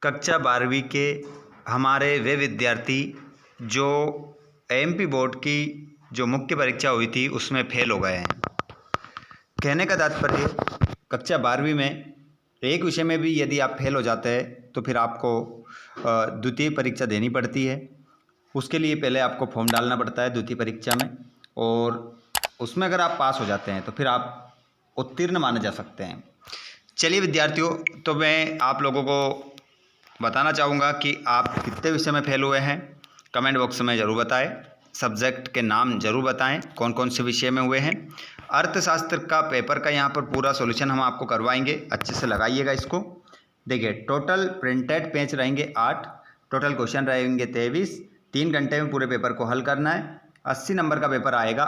कक्षा 12वीं के हमारे वे विद्यार्थी जो एमपी बोर्ड की जो मुख्य परीक्षा हुई थी उसमें फेल हो गए हैं। कहने का तात्पर्य कक्षा 12वीं में एक विषय में भी यदि आप फेल हो जाते हैं तो फिर आपको द्वितीय परीक्षा देनी पड़ती है। उसके लिए पहले आपको फॉर्म डालना पड़ता है द्वितीय परीक्षा में, और उसमें अगर आप पास हो जाते हैं तो फिर आप उत्तीर्ण माने जा सकते हैं। चलिए विद्यार्थियों, तो मैं आप लोगों को बताना चाहूँगा कि आप कितने विषय में फेल हुए हैं। कमेंट बॉक्स में ज़रूर बताएं। सब्जेक्ट के नाम ज़रूर बताएं कौन कौन से विषय में हुए हैं। अर्थशास्त्र का पेपर का यहाँ पर पूरा सॉल्यूशन हम आपको करवाएंगे, अच्छे से लगाइएगा इसको। देखिए, टोटल प्रिंटेड पेज रहेंगे 8, टोटल क्वेश्चन रहेंगे 23। 3 घंटे में पूरे पेपर को हल करना है। 80 नंबर का पेपर आएगा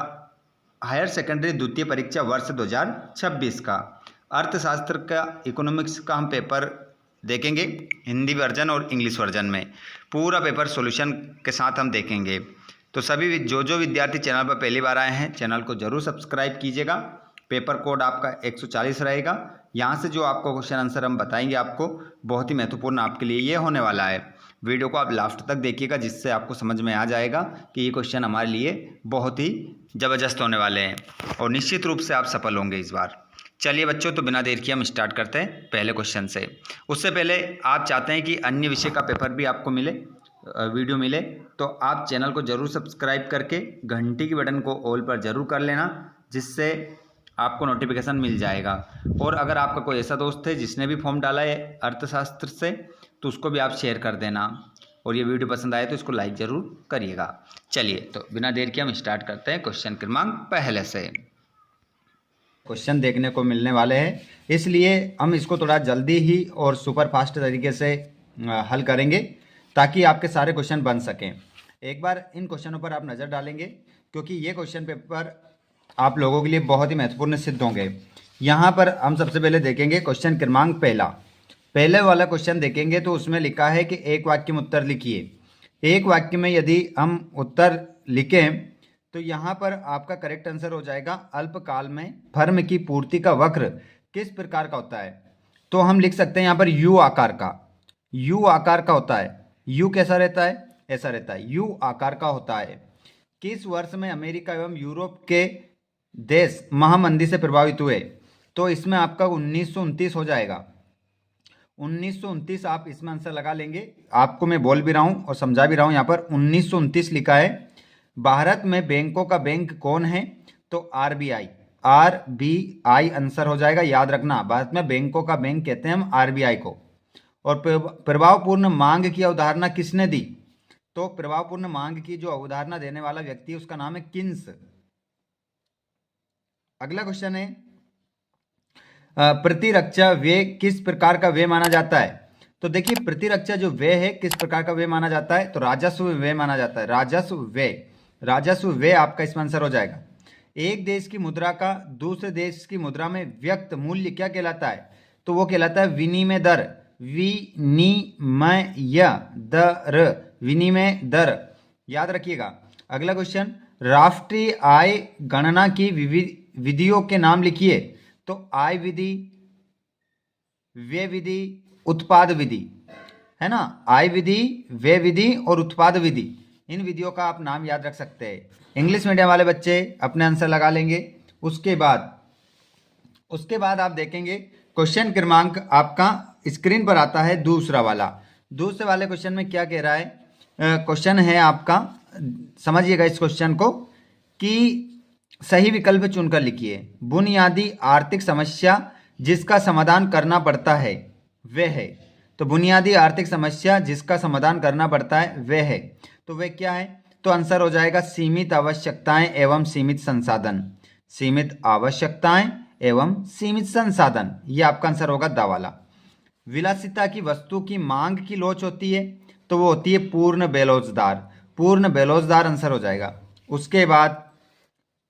हायर सेकेंडरी द्वितीय परीक्षा वर्ष 2026 का। अर्थशास्त्र का इकोनॉमिक्स का हम पेपर देखेंगे हिंदी वर्जन और इंग्लिश वर्जन में। पूरा पेपर सॉल्यूशन के साथ हम देखेंगे। तो सभी जो विद्यार्थी चैनल पर पहली बार आए हैं, चैनल को जरूर सब्सक्राइब कीजिएगा। पेपर कोड आपका 140 रहेगा। यहाँ से जो आपको क्वेश्चन आंसर हम बताएंगे आपको, बहुत ही महत्वपूर्ण आपके लिए ये होने वाला है। वीडियो को आप लास्ट तक देखिएगा, जिससे आपको समझ में आ जाएगा कि ये क्वेश्चन हमारे लिए बहुत ही ज़बरदस्त होने वाले हैं और निश्चित रूप से आप सफल होंगे इस बार। चलिए बच्चों, तो बिना देर किए हम स्टार्ट करते हैं पहले क्वेश्चन से। उससे पहले आप चाहते हैं कि अन्य विषय का पेपर भी आपको मिले, वीडियो मिले, तो आप चैनल को जरूर सब्सक्राइब करके घंटी की बटन को ऑल पर जरूर कर लेना, जिससे आपको नोटिफिकेशन मिल जाएगा। और अगर आपका कोई ऐसा दोस्त है जिसने भी फॉर्म डाला है अर्थशास्त्र से, तो उसको भी आप शेयर कर देना। और ये वीडियो पसंद आए तो इसको लाइक ज़रूर करिएगा। चलिए, तो बिना देर के हम स्टार्ट करते हैं क्वेश्चन क्रमांक पहले से। क्वेश्चन देखने को मिलने वाले हैं, इसलिए हम इसको थोड़ा जल्दी ही और सुपर फास्ट तरीके से हल करेंगे, ताकि आपके सारे क्वेश्चन बन सकें। एक बार इन क्वेश्चनों पर आप नज़र डालेंगे, क्योंकि ये क्वेश्चन पेपर आप लोगों के लिए बहुत ही महत्वपूर्ण सिद्ध होंगे। यहाँ पर हम सबसे पहले देखेंगे क्वेश्चन क्रमांक पहले वाला क्वेश्चन देखेंगे तो उसमें लिखा है कि एक वाक्य में उत्तर लिखिए। एक वाक्य में यदि हम उत्तर लिखें तो यहाँ पर आपका करेक्ट आंसर हो जाएगा, अल्पकाल में फर्म की पूर्ति का वक्र किस प्रकार का होता है। तो हम लिख सकते हैं यहाँ पर यू आकार का होता है। यू कैसा रहता है? ऐसा रहता है, यू आकार का होता है। किस वर्ष में अमेरिका एवं यूरोप के देश महामंदी से प्रभावित हुए? तो इसमें आपका 1929 हो जाएगा। 1929 आप इसमें आंसर लगा लेंगे। आपको मैं बोल भी रहा हूं और समझा भी रहा हूं, यहाँ पर 1929 लिखा है। भारत में बैंकों का बैंक कौन है? तो आरबीआई आंसर हो जाएगा। याद रखना, भारत में बैंकों का बैंक कहते हैं हम आरबीआई को। और प्रभावपूर्ण मांग की अवधारणा किसने दी? तो प्रभावपूर्ण मांग की जो अवधारणा देने वाला व्यक्ति उसका नाम है किन्स। अगला क्वेश्चन है, प्रतिरक्षा व्यय किस प्रकार का व्यय माना जाता है? तो देखिए, प्रतिरक्षा जो व्यय है किस प्रकार का व्यय माना जाता है? तो राजस्व व्यय माना जाता है। राजस्व व्यय आपका इसमें आंसर हो जाएगा। एक देश की मुद्रा का दूसरे देश की मुद्रा में व्यक्त मूल्य क्या कहलाता है? तो वो कहलाता है विनिमय दर। विनिमय दर, याद रखिएगा। अगला क्वेश्चन, राष्ट्रीय आय गणना की विधियों के नाम लिखिए। तो आय विधि, व्यय विधि, उत्पाद विधि, है ना। आय विधि, व्यय विधि और उत्पाद विधि, इन विधियों का आप नाम याद रख सकते हैं। इंग्लिश मीडियम वाले बच्चे अपने आंसर लगा लेंगे। उसके बाद आप देखेंगे क्वेश्चन क्रमांक आपका स्क्रीन पर आता है दूसरे वाले क्वेश्चन में क्या कह रहा है? क्वेश्चन है आपका, समझिएगा इस क्वेश्चन को, कि सही विकल्प चुनकर लिखिए। बुनियादी आर्थिक समस्या जिसका समाधान करना पड़ता है वह है। तो बुनियादी आर्थिक समस्या जिसका समाधान करना पड़ता है वह है, तो वह क्या है? तो आंसर हो जाएगा सीमित आवश्यकताएं एवं सीमित संसाधन। सीमित आवश्यकताएं एवं सीमित संसाधन, ये आपका आंसर होगा दा वाला। विलासिता की वस्तु की मांग की लोच होती है, तो वो होती है पूर्ण बेरोजगार आंसर हो जाएगा। उसके बाद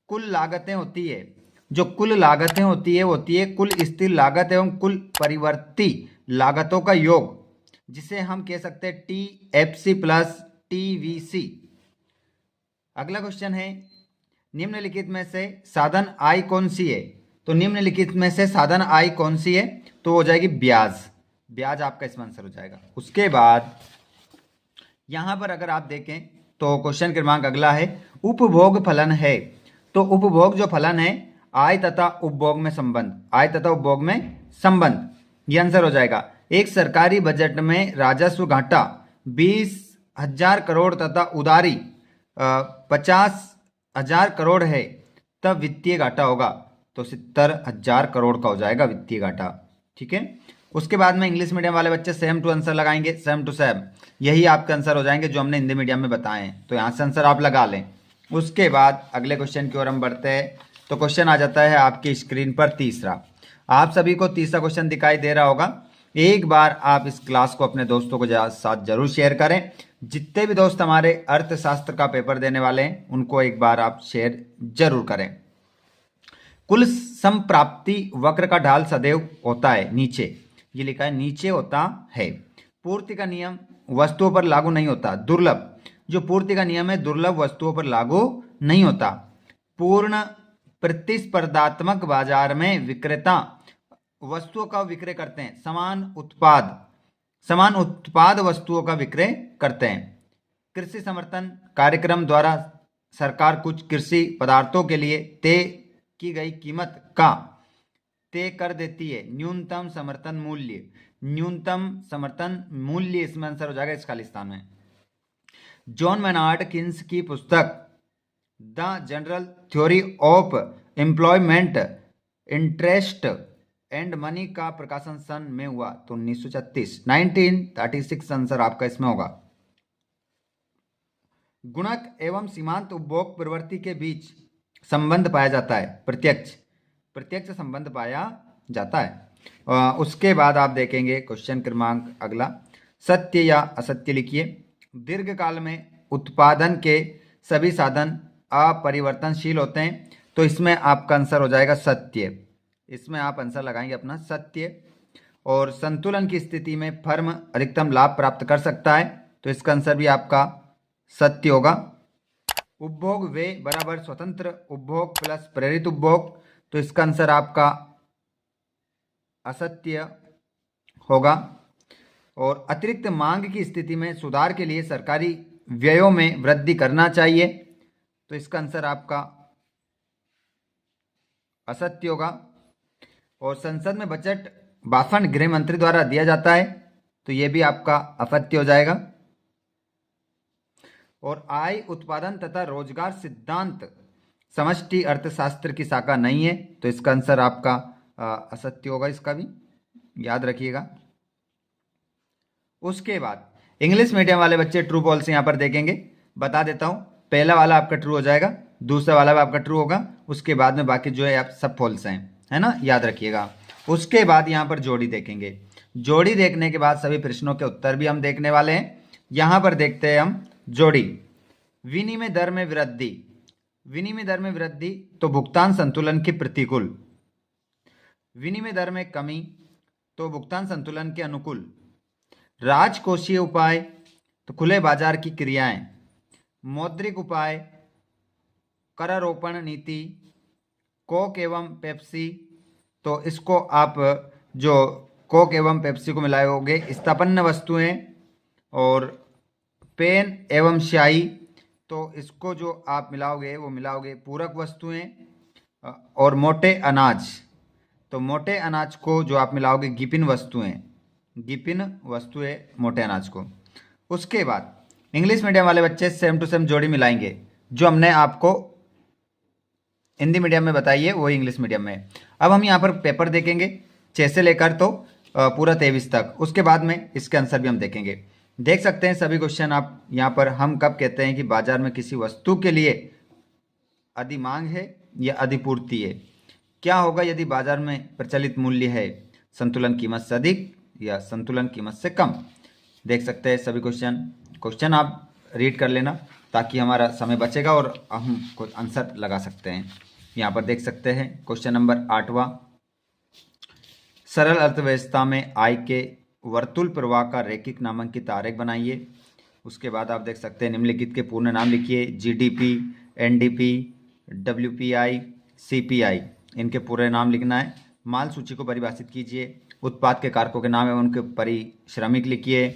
कुल लागतें होती है, जो कुल लागतें होती है कुल स्थिर लागत एवं कुल परिवर्ती लागतों का योग, जिसे हम कह सकते हैं TFC प्लस TVC। अगला क्वेश्चन है, निम्नलिखित में से साधन आय कौन सी है? तो निम्नलिखित में से साधन आय कौन सी है? तो हो जाएगी ब्याज। ब्याज आपका इसमें आंसर हो जाएगा। उसके बाद यहां पर अगर आप देखें तो क्वेश्चन क्रमांक अगला है, उपभोग फलन है। तो उपभोग जो फलन है, आय तथा उपभोग में संबंध, आय तथा उपभोग में संबंध, ये आंसर हो जाएगा। एक सरकारी बजट में राजस्व घाटा 20,000 करोड़ तथा उधारी 50,000 करोड़ है, तब वित्तीय घाटा होगा। तो 70,000 करोड़ का हो जाएगा वित्तीय घाटा। ठीक है। उसके बाद में इंग्लिश मीडियम वाले बच्चे सेम टू आंसर लगाएंगे, सेम टू सेम, यही आपके आंसर हो जाएंगे जो हमने हिंदी मीडियम में बताए हैं। तो यहाँ से आंसर आप लगा लें। उसके बाद अगले क्वेश्चन की ओर हम बढ़ते हैं। तो क्वेश्चन आ जाता है आपकी स्क्रीन पर तीसरा। आप सभी को तीसरा क्वेश्चन दिखाई दे रहा होगा। एक बार आप इस क्लास को अपने दोस्तों के साथ जरूर शेयर करें। जितने भी दोस्त हमारे अर्थशास्त्र का पेपर देने वाले हैं उनको एक बार आप शेयर जरूर करें। कुल संप्राप्ति वक्र का ढाल सदैव होता है नीचे, ये लिखा है नीचे होता है। पूर्ति का नियम वस्तुओं पर लागू नहीं होता, दुर्लभ, जो पूर्ति का नियम है दुर्लभ वस्तुओं पर लागू नहीं होता। पूर्ण प्रतिस्पर्धात्मक बाजार में विक्रेता वस्तुओं का विक्रय करते हैं, समान उत्पाद वस्तुओं का विक्रय करते हैं। कृषि समर्थन कार्यक्रम द्वारा सरकार कुछ कृषि पदार्थों के लिए तय की गई कीमत का तय कर देती है। न्यूनतम समर्थन मूल्य, न्यूनतम समर्थन मूल्य इसमें आंसर हो जाएगा इस खालिस्तान में। जॉन मेनार्ड किन्स की पुस्तक the general theory of employment, interest and money का प्रकाशन सन में हुआ। तो 1936 आंसर आपका इसमें होगा। गुणक एवं सीमांत उपभोग प्रवृत्ति के बीच संबंध पाया जाता है, प्रत्यक्ष संबंध पाया जाता है। उसके बाद आप देखेंगे क्वेश्चन क्रमांक अगला, सत्य या असत्य लिखिए। दीर्घकाल में उत्पादन के सभी साधन अपरिवर्तनशील होते हैं, तो इसमें आपका आंसर हो जाएगा सत्य। इसमें आप आंसर लगाएंगे अपना सत्य। और संतुलन की स्थिति में फर्म अधिकतम लाभ प्राप्त कर सकता है, तो इसका आंसर भी आपका सत्य होगा। उपभोग व्यय बराबर स्वतंत्र उपभोग प्लस प्रेरित उपभोग, तो इसका आंसर आपका असत्य होगा। और अतिरिक्त मांग की स्थिति में सुधार के लिए सरकारी व्ययों में वृद्धि करना चाहिए, तो इसका आंसर आपका असत्य होगा। और संसद में बजट भाषण गृह मंत्री द्वारा दिया जाता है, तो यह भी आपका असत्य हो जाएगा। और आय उत्पादन तथा रोजगार सिद्धांत समष्टि अर्थशास्त्र की शाखा नहीं है, तो इसका आंसर आपका असत्य होगा, इसका भी याद रखिएगा। उसके बाद इंग्लिश मीडियम वाले बच्चे ट्रू फॉल्स यहां पर देखेंगे, बता देता हूं। पहला वाला आपका ट्रू हो जाएगा, दूसरा वाला भी आपका ट्रू होगा, उसके बाद में बाकी जो है आप सब फॉल्स हैं, है ना, याद रखिएगा। उसके बाद यहां पर जोड़ी देखेंगे। जोड़ी देखने के बाद सभी प्रश्नों के उत्तर भी हम देखने वाले हैं। यहां पर देखते हैं हम जोड़ी। विनिमय दर में वृद्धि, विनिमय दर में वृद्धि तो भुगतान संतुलन के प्रतिकूल। विनिमय दर में कमी तो भुगतान संतुलन के अनुकूल। राजकोषीय उपाय तो खुले बाजार की क्रियाएं। मौद्रिक उपाय करारोपण नीति। कोक एवं पेप्सी, तो इसको आप जो कोक एवं पेप्सी को मिलाओगे स्थापन्न वस्तुएं। और पेन एवं स्याही, तो इसको जो आप मिलाओगे वो मिलाओगे पूरक वस्तुएं। और मोटे अनाज, तो मोटे अनाज को जो आप मिलाओगे गिपिन वस्तुएं, गिपिन वस्तुएं मोटे अनाज को। उसके बाद इंग्लिश मीडियम वाले बच्चे सेम टू सेम जोड़ी मिलाएंगे, जो हमने आपको हिंदी मीडियम में बताई है वही इंग्लिश मीडियम में। अब हम यहाँ पर पेपर देखेंगे 6 से लेकर तो पूरा 23 तक। उसके बाद में इसके आंसर भी हम देखेंगे। देख सकते हैं सभी क्वेश्चन आप यहाँ पर। हम कब कहते हैं कि बाजार में किसी वस्तु के लिए अधिमांग है या अधिपूर्ति है? क्या होगा यदि बाजार में प्रचलित मूल्य है संतुलन कीमत से अधिक या संतुलन कीमत से कम? देख सकते हैं सभी क्वेश्चन आप रीड कर लेना ताकि हमारा समय बचेगा और हम कुछ आंसर लगा सकते हैं। यहाँ पर देख सकते हैं क्वेश्चन नंबर 8वां, सरल अर्थव्यवस्था में आय के वर्तुल प्रवाह का रैखिक नामांकित आरेख बनाइए। उसके बाद आप देख सकते हैं निम्नलिखित के पूर्ण नाम लिखिए। जीडीपी, एनडीपी, डब्ल्यूपीआई, सीपीआई, इनके पूरे नाम लिखना है। माल सूची को परिभाषित कीजिए। उत्पाद के कारकों के नाम एवं उनके परिश्रमिक लिखिए।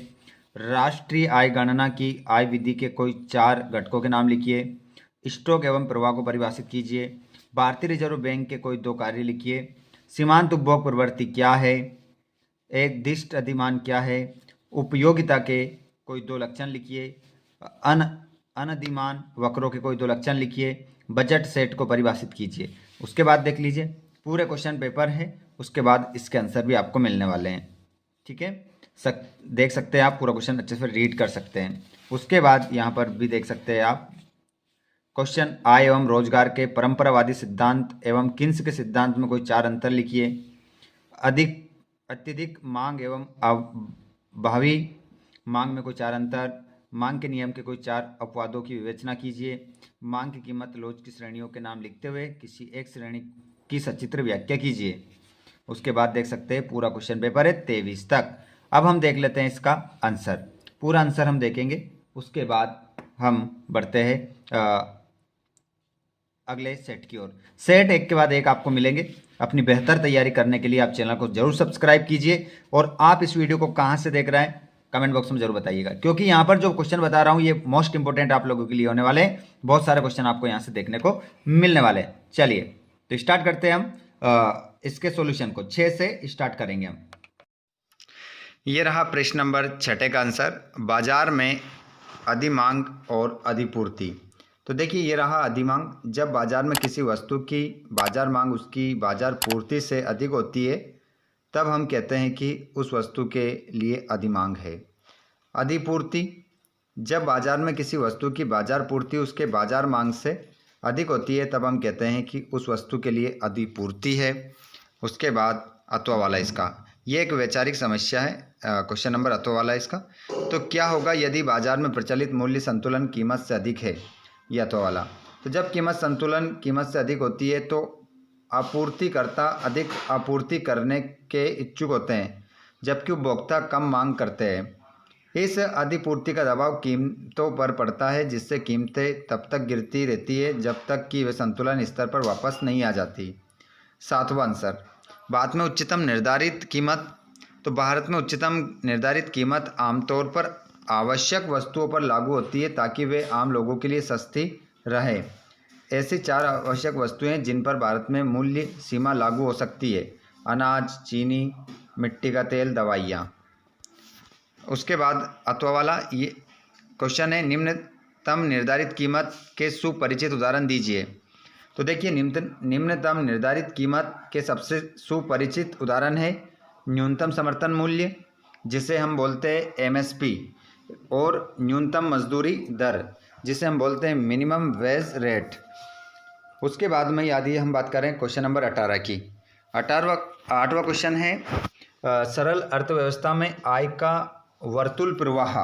राष्ट्रीय आय गणना की आय विधि के कोई 4 घटकों के नाम लिखिए। स्टॉक एवं प्रवाह को परिभाषित कीजिए। भारतीय रिजर्व बैंक के कोई 2 कार्य लिखिए। सीमांत उपभोग प्रवृत्ति क्या है। एक दिष्ट अधिमान क्या है। उपयोगिता के कोई 2 लक्षण लिखिए। अनधिमान वक्रों के कोई 2 लक्षण लिखिए। बजट सेट को परिभाषित कीजिए। उसके बाद देख लीजिए पूरे क्वेश्चन पेपर है, उसके बाद इसके आंसर भी आपको मिलने वाले हैं। ठीक है, देख सकते हैं आप, पूरा क्वेश्चन अच्छे से रीड कर सकते हैं। उसके बाद यहाँ पर भी देख सकते हैं आप क्वेश्चन, आय एवं रोजगार के परंपरावादी सिद्धांत एवं किन्स के सिद्धांत में कोई 4 अंतर लिखिए। अत्यधिक मांग एवं भावी मांग में कोई 4 अंतर। मांग के नियम के कोई 4 अपवादों की विवेचना कीजिए। मांग की कीमत लोच की श्रेणियों के नाम लिखते हुए किसी एक श्रेणी की सचित्र व्याख्या कीजिए। उसके बाद देख सकते हैं पूरा क्वेश्चन पेपर है 23 तक। अब हम देख लेते हैं इसका आंसर, पूरा आंसर हम देखेंगे। उसके बाद हम बढ़ते हैं अगले सेट की ओर। सेट एक के बाद एक आपको मिलेंगे। अपनी बेहतर तैयारी करने के लिए आप चैनल को जरूर सब्सक्राइब कीजिए। और आप इस वीडियो को कहाँ से देख रहे हैं कमेंट बॉक्स में जरूर बताइएगा, क्योंकि यहाँ पर जो क्वेश्चन बता रहा हूँ ये मोस्ट इंपोर्टेंट आप लोगों के लिए होने वाले हैं। बहुत सारे क्वेश्चन आपको यहाँ से देखने को मिलने वाले हैं। चलिए तो स्टार्ट करते हैं हम इसके सॉल्यूशन को। 6 से स्टार्ट करेंगे हम। ये रहा प्रश्न नंबर 6 का आंसर। बाजार में अधिमांग और अधिपूर्ति। तो देखिए ये रहा अधिमांग। जब बाजार में किसी वस्तु की बाजार मांग उसकी बाजार पूर्ति से अधिक होती है तब हम कहते हैं कि उस वस्तु के लिए अधिमांग है। अधिपूर्ति, जब बाजार में किसी वस्तु की बाजार पूर्ति उसके बाजार मांग से अधिक होती है तब हम कहते हैं कि उस वस्तु के लिए अधिपूर्ति है। उसके बाद अथवा वाला इसका, ये एक वैचारिक समस्या है। क्वेश्चन नंबर अथवा वाला इसका। तो क्या होगा यदि बाजार में प्रचलित मूल्य संतुलन कीमत से अधिक है, ये अथवा वाला। तो जब कीमत संतुलन कीमत से अधिक होती है तो आपूर्तिकर्ता अधिक आपूर्ति करने के इच्छुक होते हैं जबकि उपभोक्ता कम मांग करते हैं। इस अधिपूर्ति का दबाव कीमतों पर पड़ता है जिससे कीमतें तब तक गिरती रहती है जब तक कि वे संतुलन स्तर पर वापस नहीं आ जाती। 7वां आंसर, भारत में उच्चतम निर्धारित कीमत। तो भारत में उच्चतम निर्धारित कीमत आमतौर पर आवश्यक वस्तुओं पर लागू होती है ताकि वे आम लोगों के लिए सस्ती रहे। ऐसी 4 आवश्यक वस्तुएं जिन पर भारत में मूल्य सीमा लागू हो सकती है: अनाज, चीनी, मिट्टी का तेल, दवाइयाँ। उसके बाद अथवा वाला ये क्वेश्चन है, निम्नतम निर्धारित कीमत के सुपरिचित उदाहरण दीजिए। तो देखिए निम्नतम निर्धारित कीमत के सबसे सुपरिचित उदाहरण है न्यूनतम समर्थन मूल्य, जिसे हम बोलते हैं MSP, और न्यूनतम मजदूरी दर, जिसे हम बोलते हैं मिनिमम वेज रेट। उसके बाद में यदि हम बात करें क्वेश्चन नंबर 18 की, 8वां क्वेश्चन है सरल अर्थव्यवस्था में आय का वर्तुल प्रवाह।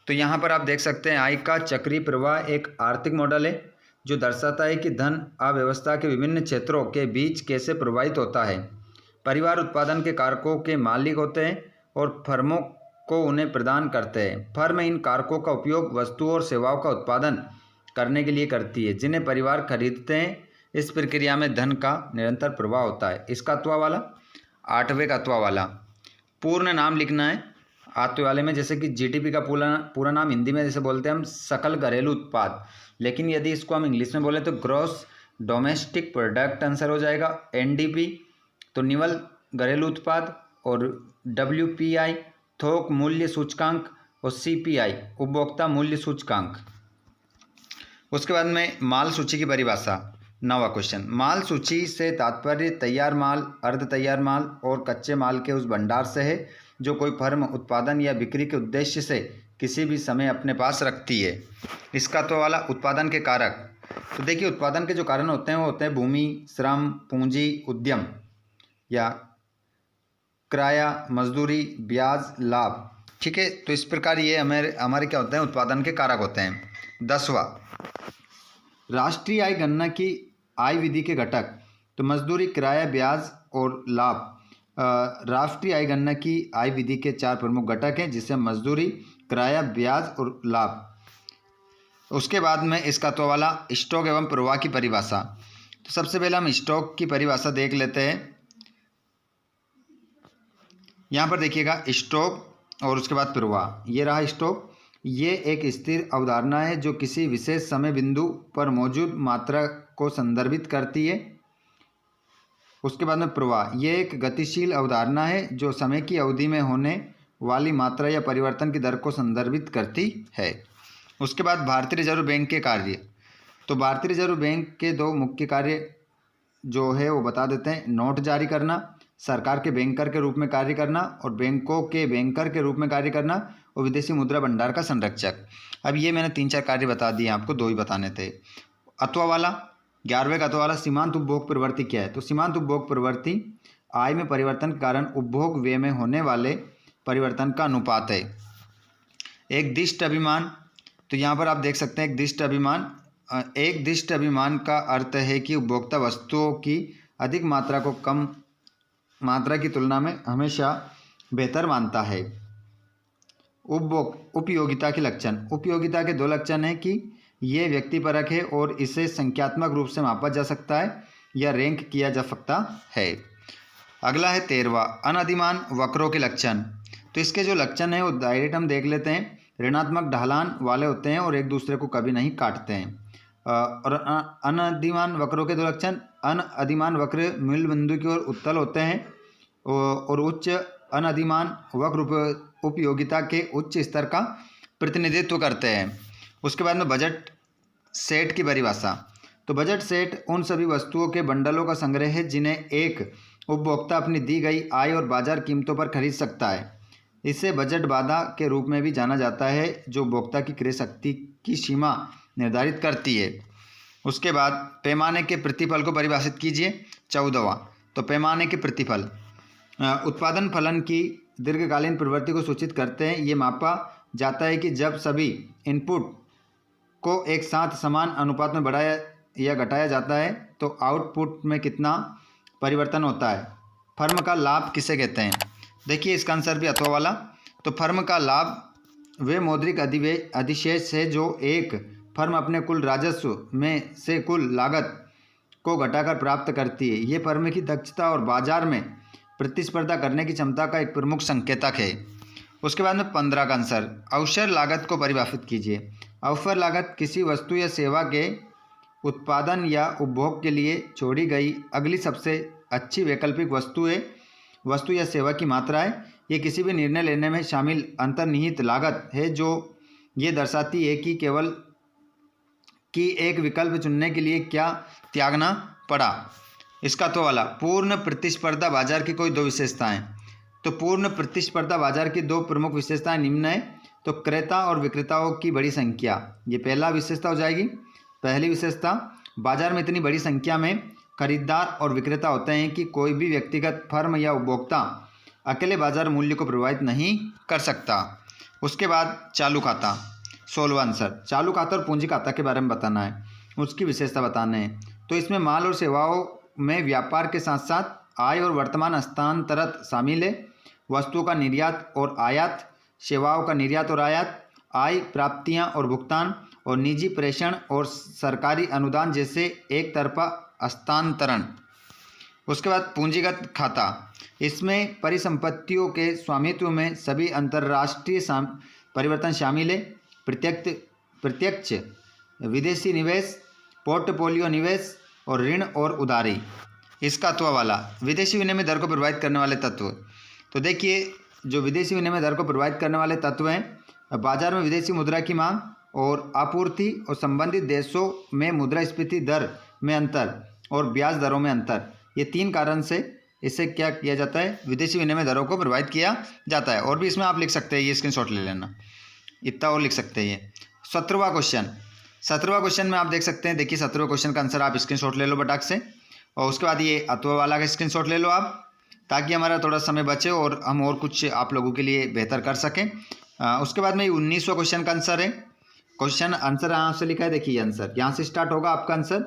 तो यहाँ पर आप देख सकते हैं आय का चक्रीय प्रवाह एक आर्थिक मॉडल है जो दर्शाता है कि धन अर्थव्यवस्था के विभिन्न क्षेत्रों के बीच कैसे प्रवाहित होता है। परिवार उत्पादन के कारकों के मालिक होते हैं और फर्मों को उन्हें प्रदान करते हैं। फर्म इन कारकों का उपयोग वस्तुओं और सेवाओं का उत्पादन करने के लिए करती है जिन्हें परिवार खरीदते हैं। इस प्रक्रिया में धन का निरंतर प्रवाह होता है। इसका अथवा वाला, 8वें का अथवा वाला, पूर्ण नाम लिखना है अथवा वाले में। जैसे कि GDP का पूरा नाम हिंदी में जैसे बोलते हैं हम सकल घरेलू उत्पाद, लेकिन यदि इसको हम इंग्लिश में बोले तो ग्रॉस डोमेस्टिक प्रोडक्ट आंसर हो जाएगा। NDP तो निवल घरेलू उत्पाद, और WPI थोक मूल्य सूचकांक, और CPI उपभोक्ता मूल्य सूचकांक। उसके बाद में माल सूची की परिभाषा, 9वां क्वेश्चन। माल सूची से तात्पर्य तैयार माल, अर्ध तैयार माल और कच्चे माल के उस भंडार से है जो कोई फर्म उत्पादन या बिक्री के उद्देश्य से किसी भी समय अपने पास रखती है। इसका तो वाला उत्पादन के कारक। तो देखिए उत्पादन के जो कारण होते हैं वो होते हैं भूमि, श्रम, पूंजी, उद्यम या किराया, मजदूरी, ब्याज, लाभ। ठीक है, तो इस प्रकार ये हमारे क्या होते हैं, उत्पादन के कारक होते हैं। 10वां, राष्ट्रीय आय गणना की आय विधि के घटक। तो मजदूरी, किराया, ब्याज और लाभ राष्ट्रीय आय गणना की आय विधि के 4 प्रमुख घटक हैं, जिसे मजदूरी, किराया, ब्याज और लाभ। उसके बाद में इसका तो वाला स्टॉक एवं प्रवाह की परिभाषा। तो सबसे पहले हम स्टॉक की परिभाषा देख लेते हैं। यहाँ पर देखिएगा स्टॉक और उसके बाद प्रवाह। ये रहा स्टॉक, ये एक स्थिर अवधारणा है जो किसी विशेष समय बिंदु पर मौजूद मात्रा को संदर्भित करती है। उसके बाद में प्रवाह, ये एक गतिशील अवधारणा है जो समय की अवधि में होने वाली मात्रा या परिवर्तन की दर को संदर्भित करती है। उसके बाद भारतीय रिजर्व बैंक के कार्य। तो भारतीय रिजर्व बैंक के दो मुख्य कार्य जो है वो बता देते हैं। नोट जारी करना, सरकार के बैंकर के रूप में कार्य करना और बैंकों के बैंकर के रूप में कार्य करना, और विदेशी मुद्रा भंडार का संरक्षक। अब ये मैंने 3-4 कार्य बता दिए, आपको 2 ही बताने थे। अथवा वाला, 11वें का अथवा वाला, सीमांत उपभोग प्रवृत्ति क्या है? तो सीमांत उपभोग प्रवृत्ति आय में परिवर्तन के कारण उपभोग व्यय में होने वाले परिवर्तन का अनुपात है। एक दिष्ट अभिमान, तो यहाँ पर आप देख सकते हैं एक दिष्ट अभिमान। एक दिष्ट अभिमान का अर्थ है कि उपभोक्ता वस्तुओं की अधिक मात्रा को कम मात्रा की तुलना में हमेशा बेहतर मानता है। उपयोगिता के लक्षण। उपयोगिता के 2 लक्षण हैं कि ये व्यक्तिपरक है और इसे संख्यात्मक रूप से मापा जा सकता है या रैंक किया जा सकता है। अगला है 13वां, अनधिमान वक्रों के लक्षण। तो इसके जो लक्षण हैं वो डायरेक्ट हम देख लेते हैं। ऋणात्मक ढलान वाले होते हैं और एक दूसरे को कभी नहीं काटते हैं। और अनधिमान वक्रों के 2 लक्षण, अनधिमान वक्र मूल बिंदु की ओर उत्तल होते हैं और उच्च अनधिमान वक्र उपयोगिता के उच्च स्तर का प्रतिनिधित्व करते हैं। उसके बाद में बजट सेट की परिभाषा। तो बजट सेट उन सभी वस्तुओं के बंडलों का संग्रह है जिन्हें एक उपभोक्ता अपनी दी गई आय और बाजार कीमतों पर खरीद सकता है। इसे बजट बाधा के रूप में भी जाना जाता है जो उपभोक्ता की क्रय शक्ति की सीमा निर्धारित करती है। उसके बाद पैमाने के प्रतिफल को परिभाषित कीजिए। 14वां, तो पैमाने के प्रतिफल उत्पादन फलन की दीर्घकालीन प्रवृत्ति को सूचित करते हैं। ये मापा जाता है कि जब सभी इनपुट को एक साथ समान अनुपात में बढ़ाया या घटाया जाता है तो आउटपुट में कितना परिवर्तन होता है। फर्म का लाभ किसे कहते हैं? देखिए इसका आंसर भी अथवा वाला। तो फर्म का लाभ वे मौद्रिक अधिशेष है जो एक फर्म अपने कुल राजस्व में से कुल लागत को घटाकर प्राप्त करती है। ये फर्म की दक्षता और बाजार में प्रतिस्पर्धा करने की क्षमता का एक प्रमुख संकेतक है। उसके बाद में 15 का आंसर, अवसर लागत को परिभाषित कीजिए। अवसर लागत किसी वस्तु या सेवा के उत्पादन या उपभोग के लिए छोड़ी गई अगली सबसे अच्छी वैकल्पिक वस्तु या सेवा की मात्रा है। ये किसी भी निर्णय लेने में शामिल अंतर्निहित लागत है जो ये दर्शाती है कि केवल एक विकल्प चुनने के लिए क्या त्यागना पड़ा। इसका तो वाला, पूर्ण प्रतिस्पर्धा बाजार की कोई 2 विशेषताएं। तो पूर्ण प्रतिस्पर्धा बाजार की 2 प्रमुख विशेषताएं निम्न है। तो क्रेता और विक्रेताओं की बड़ी संख्या, ये पहला विशेषता हो जाएगी। पहली विशेषता, बाजार में इतनी बड़ी संख्या में खरीदार और विक्रेता होते हैं कि कोई भी व्यक्तिगत फर्म या उपभोक्ता अकेले बाजार मूल्य को प्रभावित नहीं कर सकता। उसके बाद चालू खाता, 16वां आंसर, चालू खाता और पूंजी खाता के बारे में बताना है, उसकी विशेषता बताना है। तो इसमें माल और सेवाओं में व्यापार के साथ साथ आय और वर्तमान हस्तांतरण शामिल है। वस्तुओं का निर्यात और आयात, सेवाओं का निर्यात और आयात, आय प्राप्तियां और भुगतान, और निजी प्रेषण और सरकारी अनुदान जैसे एक तरफा हस्तांतरण। उसके बाद पूंजीगत खाता, इसमें परिसंपत्तियों के स्वामित्व में सभी अंतर्राष्ट्रीय परिवर्तन शामिल है। प्रत्यक्ष विदेशी निवेश, पोर्टफोलियो निवेश और ऋण और उधारी। इसका अथवा वाला, विदेशी विनिमय दर को प्रभावित करने वाले तत्व। तो देखिए जो विदेशी विनिमय दर को प्रभावित करने वाले तत्व हैं, बाजार में विदेशी मुद्रा की मांग और आपूर्ति और संबंधित देशों में मुद्रास्फीति दर में अंतर और ब्याज दरों में अंतर। ये 3 कारण से इसे क्या किया जाता है, विदेशी विनिमय दरों को प्रभावित किया जाता है। और भी इसमें आप लिख सकते हैं, ये स्क्रीनशॉट ले लेना, इतना और लिख सकते हैं। ये 17वां क्वेश्चन में आप देख सकते हैं। देखिए 17वें क्वेश्चन का आंसर आप स्क्रीनशॉट ले लो बटाक से, और उसके बाद ये अथवा वाला का स्क्रीनशॉट ले लो आप, ताकि हमारा थोड़ा समय बचे और हम और कुछ आप लोगों के लिए बेहतर कर सकें। उसके बाद में 19वां क्वेश्चन का आंसर है। क्वेश्चन आंसर यहाँ से लिखा है, देखिए आंसर यहाँ से स्टार्ट होगा आपका आंसर।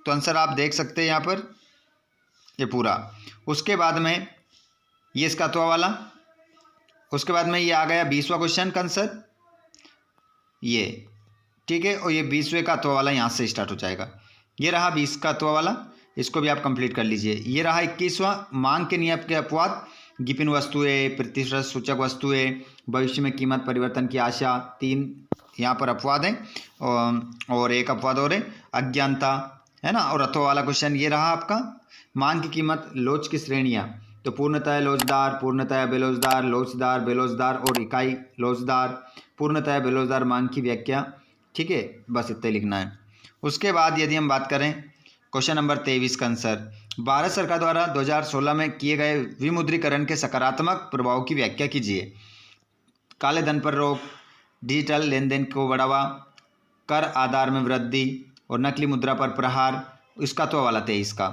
तो आंसर आप देख सकते हैं यहाँ पर ये पूरा। उसके बाद में ये इसका अथवा वाला। उसके बाद में ये आ गया 20वां क्वेश्चन का आंसर, ये ठीक है। और ये 20वें का अथवा वाला यहाँ से स्टार्ट हो जाएगा। ये रहा 20 का अथवा वाला, इसको भी आप कंप्लीट कर लीजिए। ये रहा 21वां, मांग के नियम के अपवाद। गिपिन वस्तुएं, प्रतिशत सूचक वस्तुएं, भविष्य में कीमत परिवर्तन की आशा, 3 यहाँ पर अपवाद हैं और एक अपवाद और है, अज्ञानता है ना। और अथवा वाला क्वेश्चन ये रहा आपका, मांग की कीमत लोच की श्रेणियाँ, तो पूर्णतः लोचदार, पूर्णतः बेलोचदार, लोचदार, बेलोचदार और इकाई लोचदार, पूर्णतः बेलोचदार मांग की व्याख्या। ठीक है, बस इतना ही लिखना है। उसके बाद यदि हम बात करें क्वेश्चन नंबर 23 का आंसर, भारत सरकार द्वारा 2016 में किए गए विमुद्रीकरण के सकारात्मक प्रभाव की व्याख्या कीजिए। काले धन पर रोक, डिजिटल लेन देन को बढ़ावा, कर आधार में वृद्धि और नकली मुद्रा पर प्रहार। इसका तो वाला 23 का,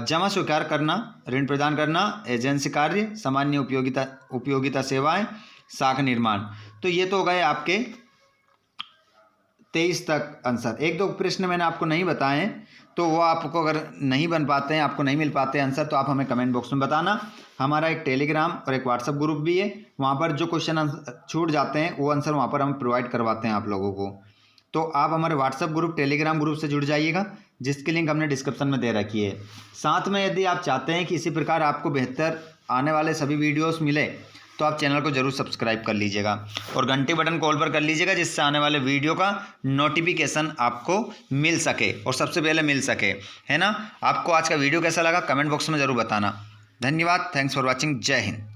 जमा स्वीकार करना, ऋण प्रदान करना, एजेंसी कार्य, सामान्य उपयोगिता सेवाएं, शाखा निर्माण। तो ये तो हो गए आपके 23 तक आंसर। 1-2 प्रश्न मैंने आपको नहीं बताए, तो वो आपको अगर नहीं बन पाते हैं, आपको नहीं मिल पाते आंसर, तो आप हमें कमेंट बॉक्स में बताना। हमारा एक टेलीग्राम और एक व्हाट्सएप ग्रुप भी है, वहाँ पर जो क्वेश्चन छूट जाते हैं वो आंसर वहाँ पर हम प्रोवाइड करवाते हैं आप लोगों को। तो आप हमारे व्हाट्सएप ग्रुप, टेलीग्राम ग्रुप से जुड़ जाइएगा, जिसकी लिंक हमने डिस्क्रिप्शन में दे रखी है। साथ में यदि आप चाहते हैं कि इसी प्रकार आपको बेहतर आने वाले सभी वीडियोस मिले, तो आप चैनल को जरूर सब्सक्राइब कर लीजिएगा और घंटी बटन कॉल पर कर लीजिएगा, जिससे आने वाले वीडियो का नोटिफिकेशन आपको मिल सके और सबसे पहले मिल सके, है ना। आपको आज का वीडियो कैसा लगा कमेंट बॉक्स में ज़रूर बताना। धन्यवाद, थैंक्स फॉर वॉचिंग, जय हिंद।